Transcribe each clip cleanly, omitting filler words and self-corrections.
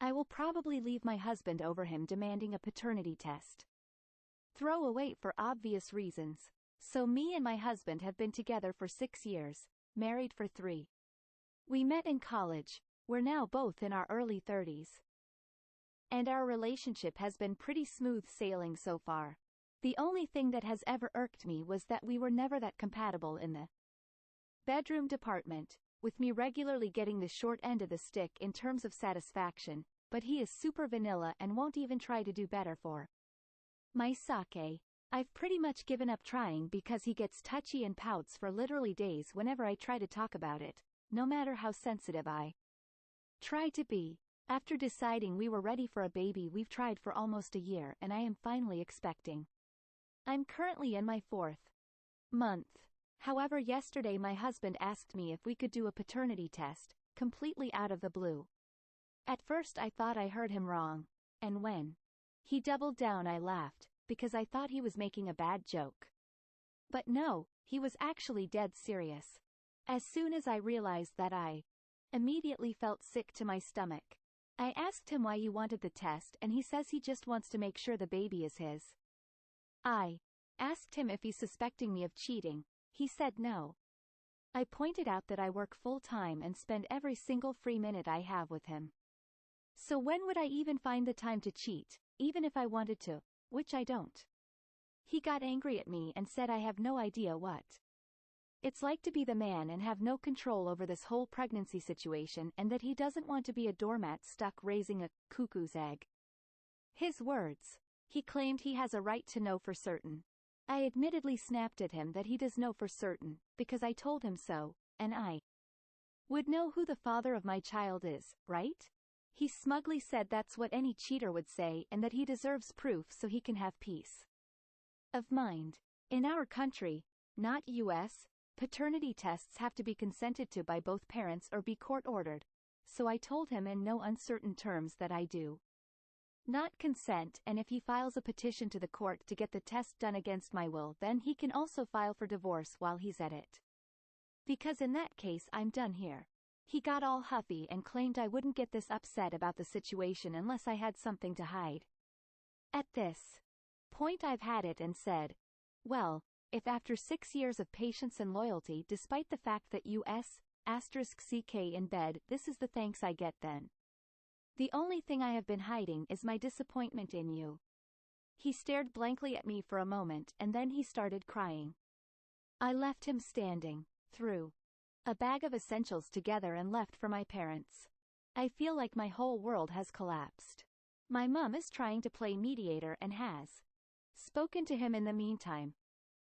I will probably leave my husband over him demanding a paternity test. Throw away for obvious reasons. So me and my husband have been together for 6 years, married for 3. We met in college, we're now both in our early 30s. And our relationship has been pretty smooth sailing so far. The only thing that has ever irked me was that we were never that compatible in the bedroom department, with me regularly getting the short end of the stick in terms of satisfaction, but he is super vanilla and won't even try to do better for my sake. I've pretty much given up trying because he gets touchy and pouts for literally days whenever I try to talk about it, no matter how sensitive I try to be. After deciding we were ready for a baby, we've tried for almost a year and I am finally expecting. I'm currently in my 4th month. However, yesterday my husband asked me if we could do a paternity test, completely out of the blue. At first I thought I heard him wrong, and when he doubled down I laughed, because I thought he was making a bad joke. But no, he was actually dead serious. As soon as I realized that, I immediately felt sick to my stomach. I asked him why he wanted the test and he says he just wants to make sure the baby is his. I asked him if he's suspecting me of cheating. He said no. I pointed out that I work full-time and spend every single free minute I have with him. So when would I even find the time to cheat, even if I wanted to, which I don't? He got angry at me and said I have no idea what it's like to be the man and have no control over this whole pregnancy situation, and that he doesn't want to be a doormat stuck raising a cuckoo's egg. His words. He claimed he has a right to know for certain. I admittedly snapped at him that he does know for certain, because I told him so, and I would know who the father of my child is, right? He smugly said that's what any cheater would say and that he deserves proof so he can have peace of mind. In our country, not US, paternity tests have to be consented to by both parents or be court-ordered, so I told him in no uncertain terms that I do not consent, and if he files a petition to the court to get the test done against my will, then he can also file for divorce while he's at it. Because in that case I'm done here. He got all huffy and claimed I wouldn't get this upset about the situation unless I had something to hide. At this point I've had it and said, well, if after 6 years of patience and loyalty, despite the fact that **CK in bed, this is the thanks I get, then the only thing I have been hiding is my disappointment in you. He stared blankly at me for a moment and then he started crying. I left him standing, threw a bag of essentials together and left for my parents. I feel like my whole world has collapsed. My mom is trying to play mediator and has spoken to him in the meantime.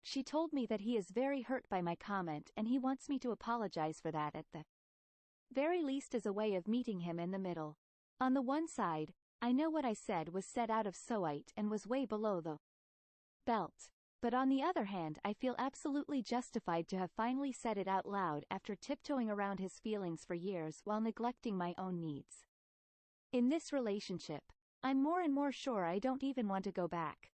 She told me that he is very hurt by my comment and he wants me to apologize for that at the very least as a way of meeting him in the middle. On the one side, I know what I said was said out of spite and was way below the belt. But on the other hand, I feel absolutely justified to have finally said it out loud after tiptoeing around his feelings for years while neglecting my own needs. In this relationship, I'm more and more sure I don't even want to go back.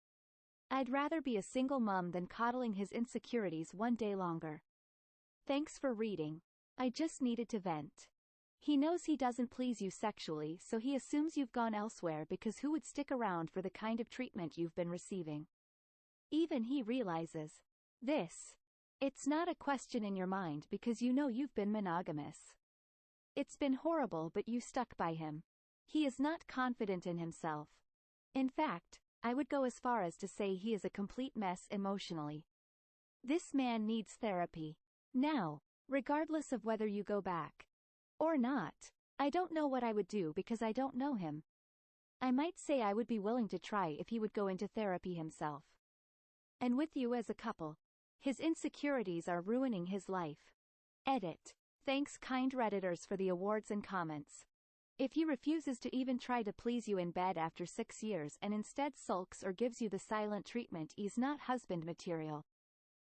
I'd rather be a single mom than coddling his insecurities one day longer. Thanks for reading. I just needed to vent. He knows he doesn't please you sexually, so he assumes you've gone elsewhere because who would stick around for the kind of treatment you've been receiving? Even he realizes this. It's not a question in your mind because you know you've been monogamous. It's been horrible, but you stuck by him. He is not confident in himself. In fact, I would go as far as to say he is a complete mess emotionally. This man needs therapy. Now, regardless of whether you go back or not, I don't know what I would do because I don't know him. I might say I would be willing to try if he would go into therapy himself. And with you as a couple. His insecurities are ruining his life. Edit. Thanks kind Redditors for the awards and comments. If he refuses to even try to please you in bed after 6 years and instead sulks or gives you the silent treatment, he's not husband material.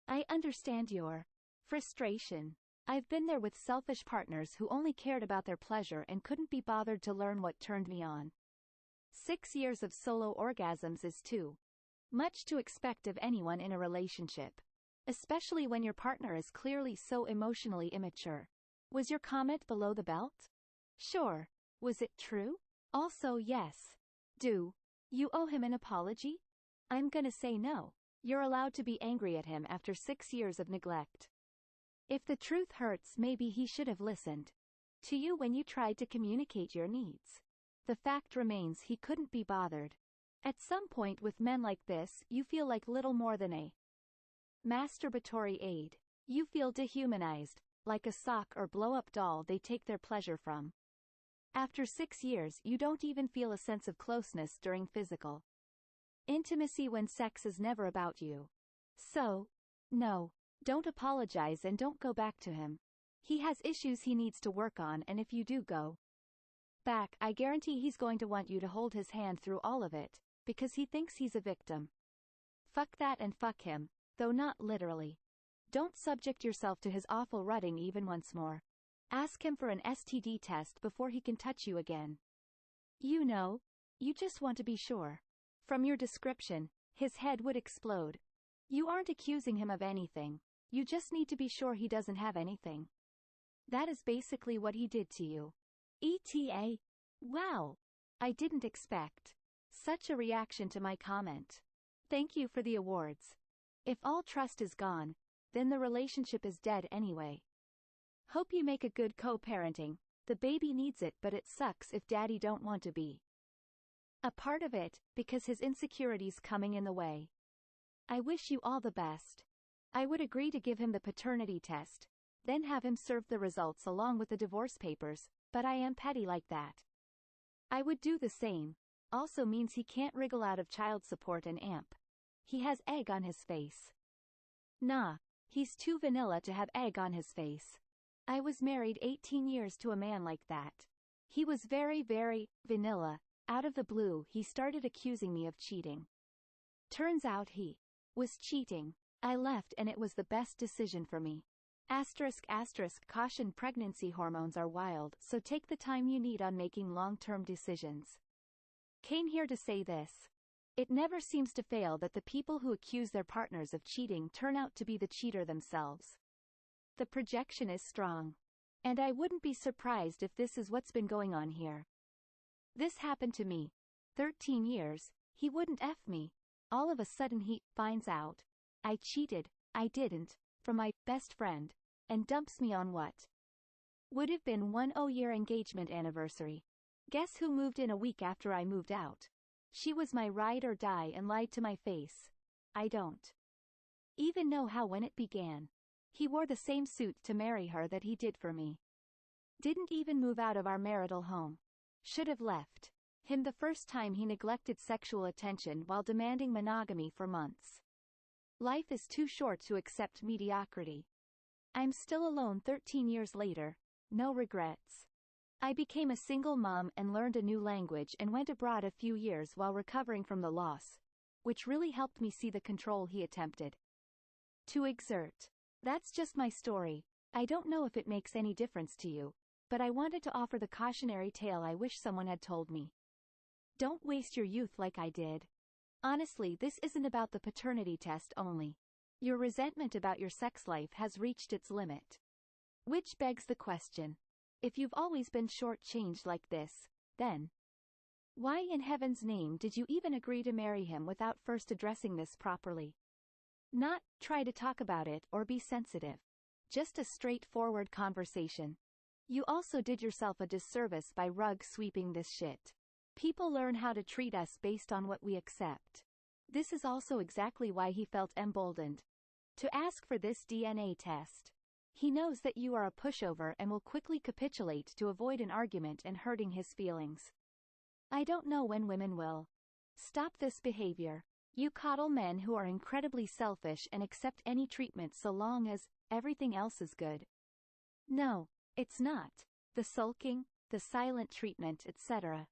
I understand your frustration. I've been there with selfish partners who only cared about their pleasure and couldn't be bothered to learn what turned me on. 6 years of solo orgasms is too much to expect of anyone in a relationship. Especially when your partner is clearly so emotionally immature. Was your comment below the belt? Sure. Was it true? Also yes. Do you owe him an apology? I'm gonna say no. You're allowed to be angry at him after 6 years of neglect. If the truth hurts, maybe he should have listened to you when you tried to communicate your needs. The fact remains he couldn't be bothered. At some point with men like this, you feel like little more than a masturbatory aid. You feel dehumanized, like a sock or blow-up doll they take their pleasure from. After 6 years, you don't even feel a sense of closeness during physical intimacy when sex is never about you. So, no, don't apologize and don't go back to him. He has issues he needs to work on, and if you do go back, I guarantee he's going to want you to hold his hand through all of it, because he thinks he's a victim. Fuck that and fuck him, though not literally. Don't subject yourself to his awful rutting even once more. Ask him for an STD test before he can touch you again. You know, you just want to be sure. From your description, his head would explode. You aren't accusing him of anything. You just need to be sure he doesn't have anything. That is basically what he did to you. ETA? Wow. I didn't expect such a reaction to my comment. Thank you for the awards. If all trust is gone, then the relationship is dead anyway. Hope you make a good co-parenting. The baby needs it, but it sucks if daddy don't want to be a part of it, because his insecurities coming in the way. I wish you all the best. I would agree to give him the paternity test, then have him serve the results along with the divorce papers, but I am petty like that. I would do the same. Also means he can't wriggle out of child support and AMP. He has egg on his face. Nah, he's too vanilla to have egg on his face. I was married 18 years to a man like that. He was very, very vanilla. Out of the blue, he started accusing me of cheating. Turns out he was cheating. I left and it was the best decision for me. **** Caution: pregnancy hormones are wild, so take the time you need on making long-term decisions. Came here to say this. It never seems to fail that the people who accuse their partners of cheating turn out to be the cheater themselves. The projection is strong. And I wouldn't be surprised if this is what's been going on here. This happened to me. 13 years, he wouldn't F me. All of a sudden he finds out I cheated, I didn't, from my best friend, and dumps me on what would have been 10-year engagement anniversary. Guess who moved in a week after I moved out? She was my ride or die and lied to my face. I don't even know how when it began. He wore the same suit to marry her that he did for me. Didn't even move out of our marital home. Should have left him the first time he neglected sexual attention while demanding monogamy for months. Life is too short to accept mediocrity. I'm still alone 13 years later, no regrets. I became a single mom and learned a new language and went abroad a few years while recovering from the loss, which really helped me see the control he attempted to exert. That's just my story. I don't know if it makes any difference to you, but I wanted to offer the cautionary tale I wish someone had told me. Don't waste your youth like I did. Honestly, this isn't about the paternity test only. Your resentment about your sex life has reached its limit. Which begs the question. If you've always been short-changed like this, then why in heaven's name did you even agree to marry him without first addressing this properly? Not try to talk about it or be sensitive. Just a straightforward conversation. You also did yourself a disservice by rug sweeping this shit. People learn how to treat us based on what we accept. This is also exactly why he felt emboldened to ask for this DNA test. He knows that you are a pushover and will quickly capitulate to avoid an argument and hurting his feelings. I don't know when women will stop this behavior. You coddle men who are incredibly selfish and accept any treatment so long as everything else is good. No, it's not. The sulking, the silent treatment, etc.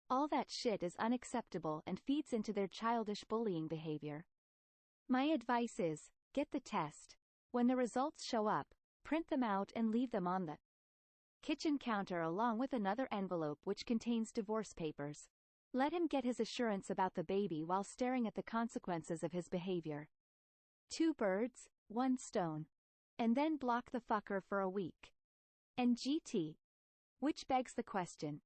All that shit is unacceptable and feeds into their childish bullying behavior. My advice is, get the test. When the results show up, print them out and leave them on the kitchen counter along with another envelope which contains divorce papers. Let him get his assurance about the baby while staring at the consequences of his behavior. 2 birds, 1 stone. And then block the fucker for a week. And GT. Which begs the question.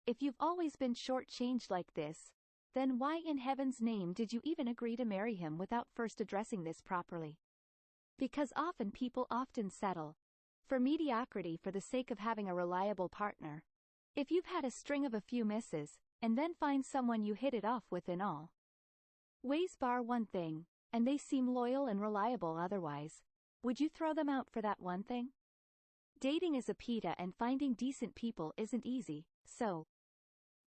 If you've always been shortchanged like this, then why in heaven's name did you even agree to marry him without first addressing this properly? Because people often settle for mediocrity for the sake of having a reliable partner. If you've had a string of a few misses, and then find someone you hit it off with in all ways bar one thing, and they seem loyal and reliable otherwise, would you throw them out for that one thing? Dating is a pita and finding decent people isn't easy, so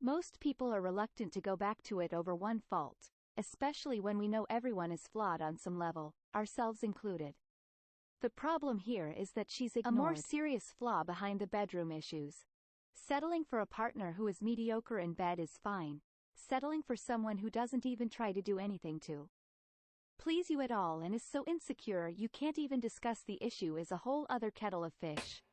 most people are reluctant to go back to it over one fault, especially when we know everyone is flawed on some level, ourselves included. The problem here is that she's ignored a more serious flaw behind the bedroom issues. Settling for a partner who is mediocre in bed is fine. Settling for someone who doesn't even try to do anything to please you at all and is so insecure you can't even discuss the issue is a whole other kettle of fish.